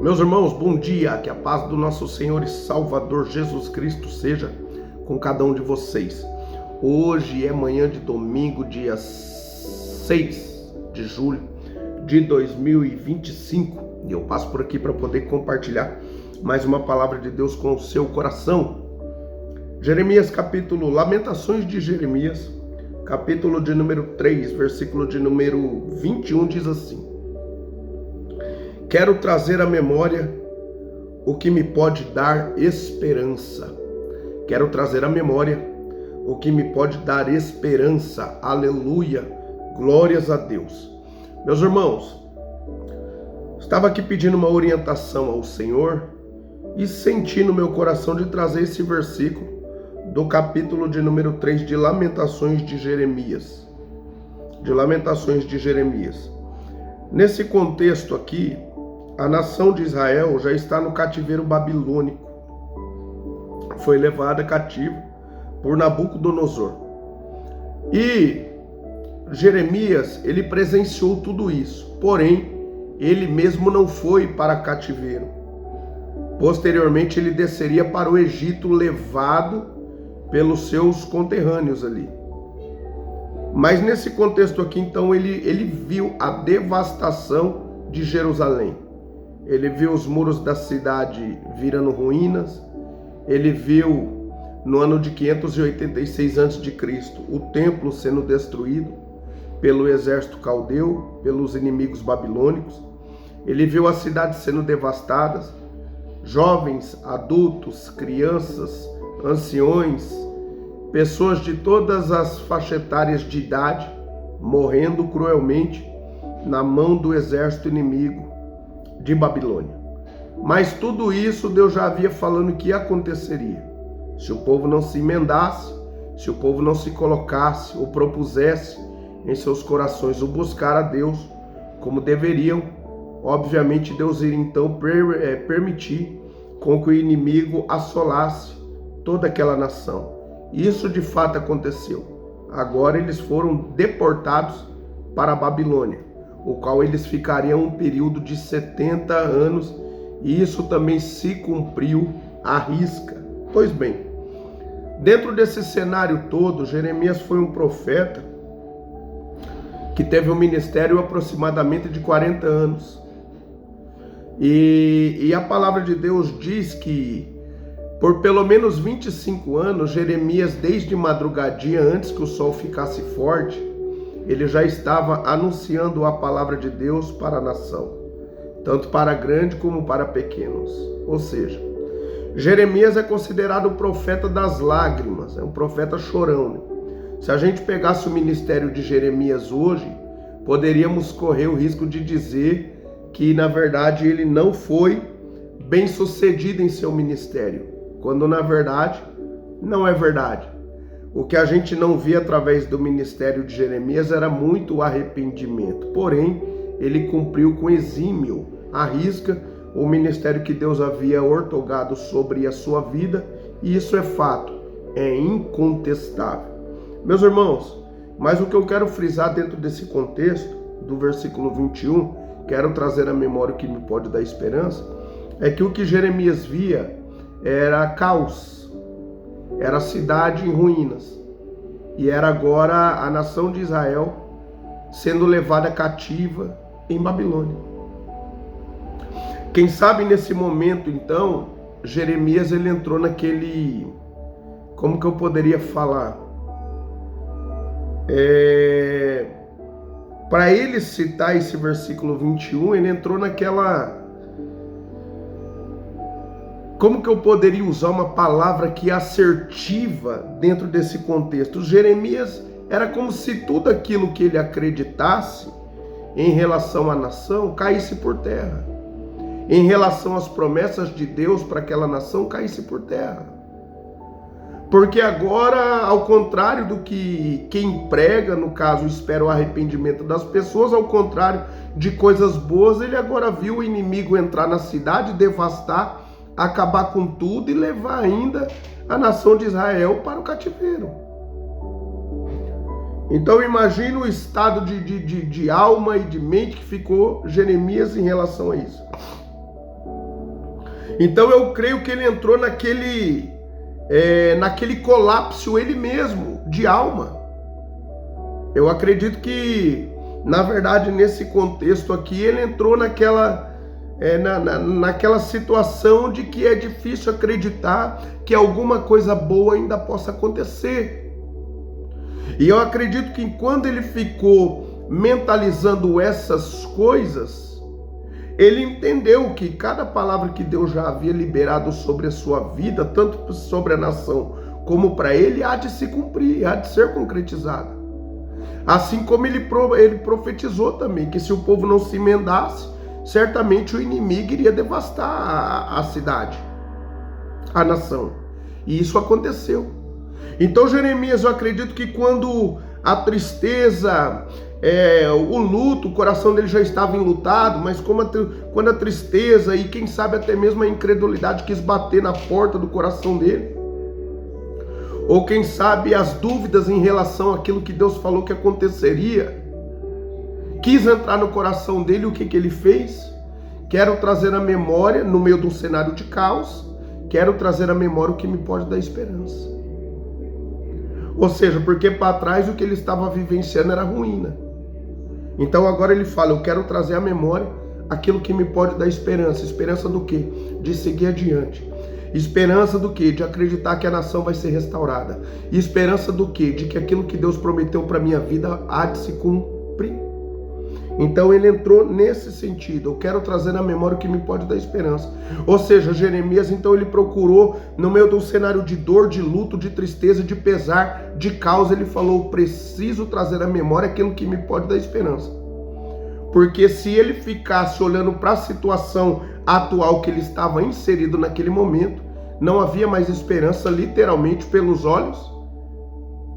Meus irmãos, bom dia, que a paz do nosso Senhor e Salvador Jesus Cristo seja com cada um de vocês. Hoje é manhã de domingo, dia 6 de julho de 2025, e eu passo por aqui para poder compartilhar mais uma palavra de Deus com o seu coração. Lamentações de Jeremias, capítulo de número 3, versículo de número 21, diz assim: quero trazer à memória o que me pode dar esperança. Quero trazer à memória o que me pode dar esperança. Aleluia, glórias a Deus. Meus irmãos, estava aqui pedindo uma orientação ao Senhor e senti no meu coração de trazer esse versículo do capítulo de número 3 de Lamentações de Jeremias. Nesse contexto aqui, a nação de Israel já está no cativeiro babilônico. Foi levada cativa por Nabucodonosor. E Jeremias, ele presenciou tudo isso. Porém, ele mesmo não foi para cativeiro. Posteriormente, ele desceria para o Egito, levado pelos seus conterrâneos ali. Mas nesse contexto aqui, então, ele viu a devastação de Jerusalém. Ele viu os muros da cidade virando ruínas. Ele viu, no ano de 586 a.C., o templo sendo destruído pelo exército caldeu, pelos inimigos babilônicos. Ele viu as cidades sendo devastadas, jovens, adultos, crianças, anciões, pessoas de todas as faixas etárias de idade morrendo cruelmente na mão do exército inimigo de Babilônia. Mas tudo isso Deus já havia falando que aconteceria. Se o povo não se emendasse, se o povo não se colocasse ou propusesse em seus corações o buscar a Deus como deveriam, obviamente Deus iria então permitir com que o inimigo assolasse toda aquela nação. Isso de fato aconteceu. Agora eles foram deportados para a Babilônia, o qual eles ficariam um período de 70 anos, e isso também se cumpriu à risca. Pois bem, dentro desse cenário todo, Jeremias foi um profeta que teve um ministério aproximadamente de 40 anos. E a palavra de Deus diz que por pelo menos 25 anos, Jeremias, desde madrugadinha, antes que o sol ficasse forte, ele já estava anunciando a palavra de Deus para a nação, tanto para grande como para pequenos. Ou seja, Jeremias é considerado o profeta das lágrimas, é um profeta chorão, né? Se a gente pegasse o ministério de Jeremias hoje, poderíamos correr o risco de dizer que, na verdade, ele não foi bem sucedido em seu ministério, quando, na verdade, não é verdade. O que a gente não via através do ministério de Jeremias era muito arrependimento. Porém, ele cumpriu com exímio à risca o ministério que Deus havia ortogado sobre a sua vida, e isso é fato, é incontestável. Meus irmãos, mas o que eu quero frisar dentro desse contexto, do versículo 21, quero trazer à memória o que me pode dar esperança, é que o que Jeremias via era caos, era a cidade em ruínas, e era agora a nação de Israel sendo levada cativa em Babilônia. Quem sabe nesse momento, então, Jeremias ele entrou naquele, como que eu poderia falar? Para ele citar esse versículo 21, ele entrou naquela, como que eu poderia usar uma palavra que é assertiva dentro desse contexto? Jeremias era como se tudo aquilo que ele acreditasse em relação à nação caísse por terra. Em relação às promessas de Deus para aquela nação caísse por terra. Porque agora, ao contrário do que quem prega, no caso, espera o arrependimento das pessoas, ao contrário de coisas boas, ele agora viu o inimigo entrar na cidade, devastar, acabar com tudo e levar ainda a nação de Israel para o cativeiro. Então imagina o estado de alma e de mente que ficou Jeremias em relação a isso. Então eu creio que ele entrou naquele colapso ele mesmo, de alma. Eu acredito que, na verdade, nesse contexto aqui, ele entrou naquela situação de que é difícil acreditar que alguma coisa boa ainda possa acontecer. E eu acredito que quando ele ficou mentalizando essas coisas, ele entendeu que cada palavra que Deus já havia liberado sobre a sua vida, tanto sobre a nação como para ele, há de se cumprir, há de ser concretizada. Assim como ele profetizou também, que se o povo não se emendasse, certamente o inimigo iria devastar a cidade, a nação. E isso aconteceu. Então Jeremias, eu acredito que quando a tristeza, o luto, o coração dele já estava enlutado, mas quando a tristeza e quem sabe até mesmo a incredulidade quis bater na porta do coração dele, ou quem sabe as dúvidas em relação àquilo que Deus falou que aconteceria, quis entrar no coração dele, o que ele fez? Quero trazer a memória, no meio de um cenário de caos, quero trazer a memória o que me pode dar esperança. Ou seja, porque para trás o que ele estava vivenciando era ruína. Então agora ele fala, eu quero trazer à memória aquilo que me pode dar esperança. Esperança do quê? De seguir adiante. Esperança do quê? De acreditar que a nação vai ser restaurada. E esperança do quê? De que aquilo que Deus prometeu para minha vida há de se cumprir. Então ele entrou nesse sentido, eu quero trazer na memória o que me pode dar esperança. Ou seja, Jeremias, então ele procurou, no meio de um cenário de dor, de luto, de tristeza, de pesar, de caos, ele falou, preciso trazer à memória aquilo que me pode dar esperança. Porque se ele ficasse olhando para a situação atual que ele estava inserido naquele momento, não havia mais esperança literalmente pelos olhos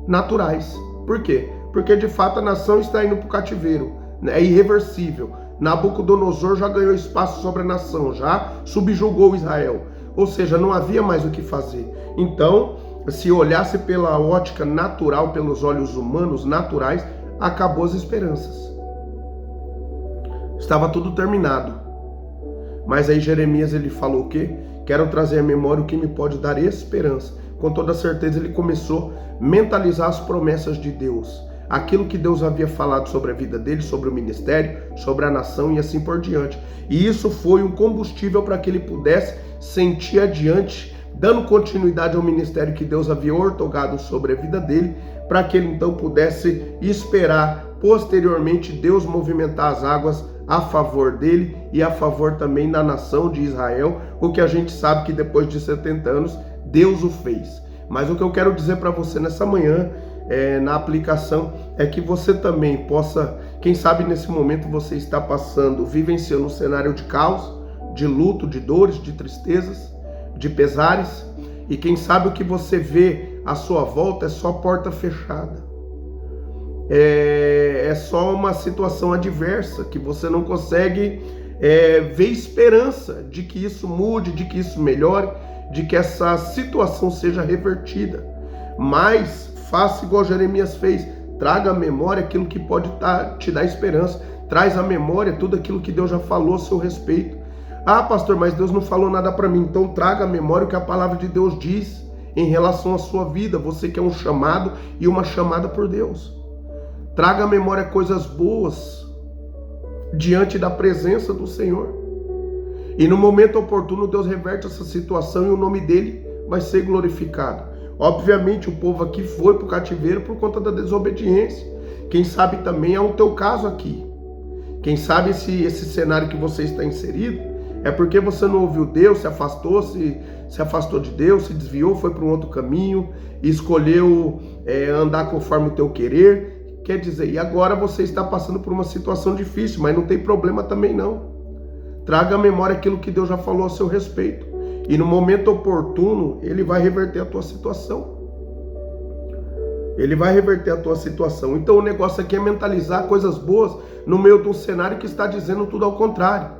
naturais. Por quê? Porque de fato a nação está indo para o cativeiro. É irreversível. Nabucodonosor já ganhou espaço sobre a nação, já subjugou Israel. Ou seja, não havia mais o que fazer. Então, se olhasse pela ótica natural, pelos olhos humanos, naturais, acabou as esperanças. Estava tudo terminado. Mas aí Jeremias ele falou o quê? Quero trazer à memória o que me pode dar esperança. Com toda certeza ele começou a mentalizar as promessas de Deus. Aquilo que Deus havia falado sobre a vida dele, sobre o ministério, sobre a nação e assim por diante. E isso foi um combustível para que ele pudesse sentir adiante, dando continuidade ao ministério que Deus havia ortogado sobre a vida dele, para que ele então pudesse esperar posteriormente Deus movimentar as águas a favor dele e a favor também da nação de Israel, o que a gente sabe que depois de 70 anos Deus o fez. Mas o que eu quero dizer para você nessa manhã, na aplicação, é que você também possa, quem sabe nesse momento você está passando, vivenciando um cenário de caos, de luto, de dores, de tristezas, de pesares, e quem sabe o que você vê à sua volta é só porta fechada, é só uma situação adversa, que você não consegue ver esperança de que isso mude, de que isso melhore, de que essa situação seja revertida. Mas faça igual Jeremias fez, traga à memória aquilo que pode te dar esperança, traz à memória tudo aquilo que Deus já falou a seu respeito. Ah, pastor, mas Deus não falou nada para mim. Então traga à memória o que a palavra de Deus diz em relação à sua vida, você que é um chamado e uma chamada por Deus. Traga à memória coisas boas diante da presença do Senhor. E no momento oportuno Deus reverte essa situação e o nome dele vai ser glorificado. Obviamente o povo aqui foi para o cativeiro por conta da desobediência. Quem sabe também é o teu caso aqui. Quem sabe esse cenário que você está inserido é porque você não ouviu Deus, se afastou de Deus, se desviou, foi para um outro caminho, escolheu andar conforme o teu querer. Quer dizer, e agora você está passando por uma situação difícil, mas não tem problema também não. Traga à memória aquilo que Deus já falou a seu respeito. E no momento oportuno, ele vai reverter a tua situação. Ele vai reverter a tua situação. Então o negócio aqui é mentalizar coisas boas no meio de um cenário que está dizendo tudo ao contrário.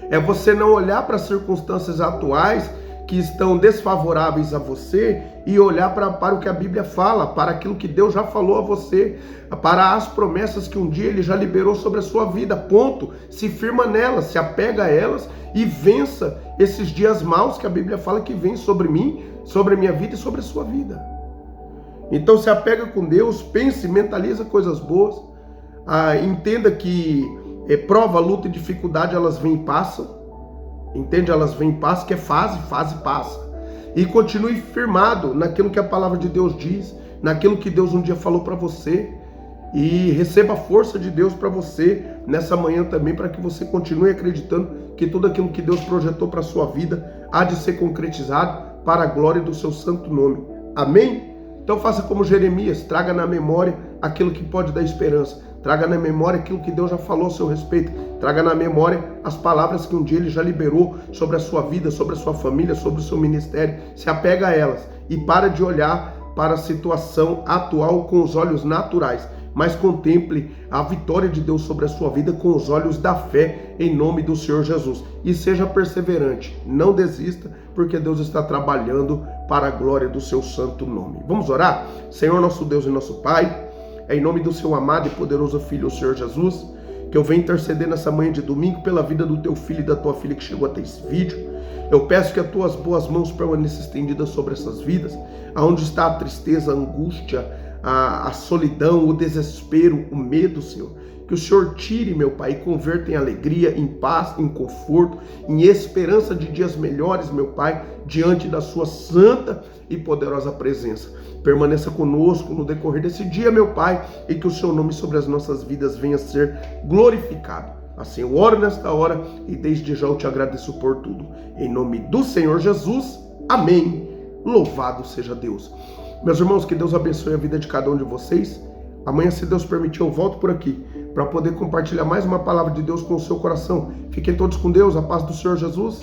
É você não olhar para as circunstâncias atuais que estão desfavoráveis a você e olhar para o que a Bíblia fala, para aquilo que Deus já falou a você, para as promessas que um dia Ele já liberou sobre a sua vida. Ponto. Se firma nelas, se apega a elas e vença esses dias maus que a Bíblia fala que vem sobre mim, sobre a minha vida e sobre a sua vida. Então se apega com Deus, pense, mentaliza coisas boas, entenda que prova, luta e dificuldade elas vêm e passam, entende? Elas vêm e passam, que é fase passa. E continue firmado naquilo que a palavra de Deus diz, naquilo que Deus um dia falou para você, e receba a força de Deus para você nessa manhã também, para que você continue acreditando que tudo aquilo que Deus projetou para a sua vida há de ser concretizado para a glória do seu santo nome. Amém? Então faça como Jeremias, traga na memória aquilo que pode dar esperança, traga na memória aquilo que Deus já falou a seu respeito, traga na memória as palavras que um dia Ele já liberou sobre a sua vida, sobre a sua família, sobre o seu ministério. Se apega a elas e para de olhar para a situação atual com os olhos naturais, mas contemple a vitória de Deus sobre a sua vida com os olhos da fé, em nome do Senhor Jesus. E seja perseverante, não desista, porque Deus está trabalhando para a glória do seu santo nome. Vamos orar? Senhor, nosso Deus e nosso Pai, é em nome do seu amado e poderoso Filho, o Senhor Jesus, que eu venho interceder nessa manhã de domingo pela vida do teu filho e da tua filha que chegou até esse vídeo. Eu peço que as tuas boas mãos permaneçam estendidas sobre essas vidas, aonde está a tristeza, a angústia, a solidão, o desespero, o medo, Senhor. Que o Senhor tire, meu Pai, e converta em alegria, em paz, em conforto, em esperança de dias melhores, meu Pai, diante da sua santa e poderosa presença. Permaneça conosco no decorrer desse dia, meu Pai, e que o seu nome sobre as nossas vidas venha a ser glorificado. Assim eu oro nesta hora e desde já eu te agradeço por tudo. Em nome do Senhor Jesus, amém. Louvado seja Deus. Meus irmãos, que Deus abençoe a vida de cada um de vocês. Amanhã, se Deus permitir, eu volto por aqui para poder compartilhar mais uma palavra de Deus com o seu coração. Fiquem todos com Deus, a paz do Senhor Jesus.